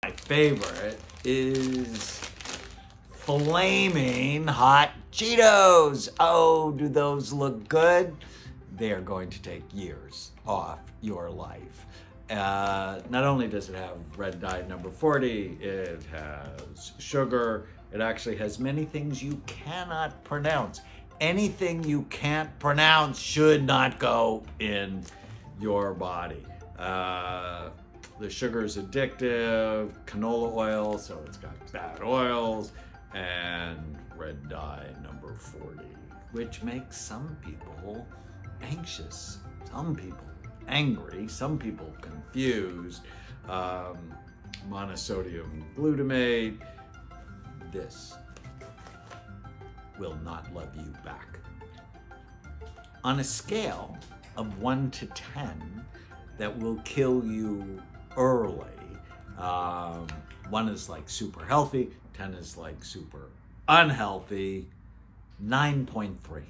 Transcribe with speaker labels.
Speaker 1: My favorite is flaming hot Cheetos. Oh, do those look good? They're going to take years off your life. Not only does it have red dye number 40, it has sugar. It actually has many things you cannot pronounce. Anything you can't pronounce should not go in your body. The sugar is addictive, canola oil, so it's got bad oils, and red dye number 40, which makes some people anxious, some people angry, some people confused. Monosodium glutamate. This will not love you back. On a scale of 1 to 10 that will kill you early, 1 is like super healthy, 10 is like super unhealthy, 9.3.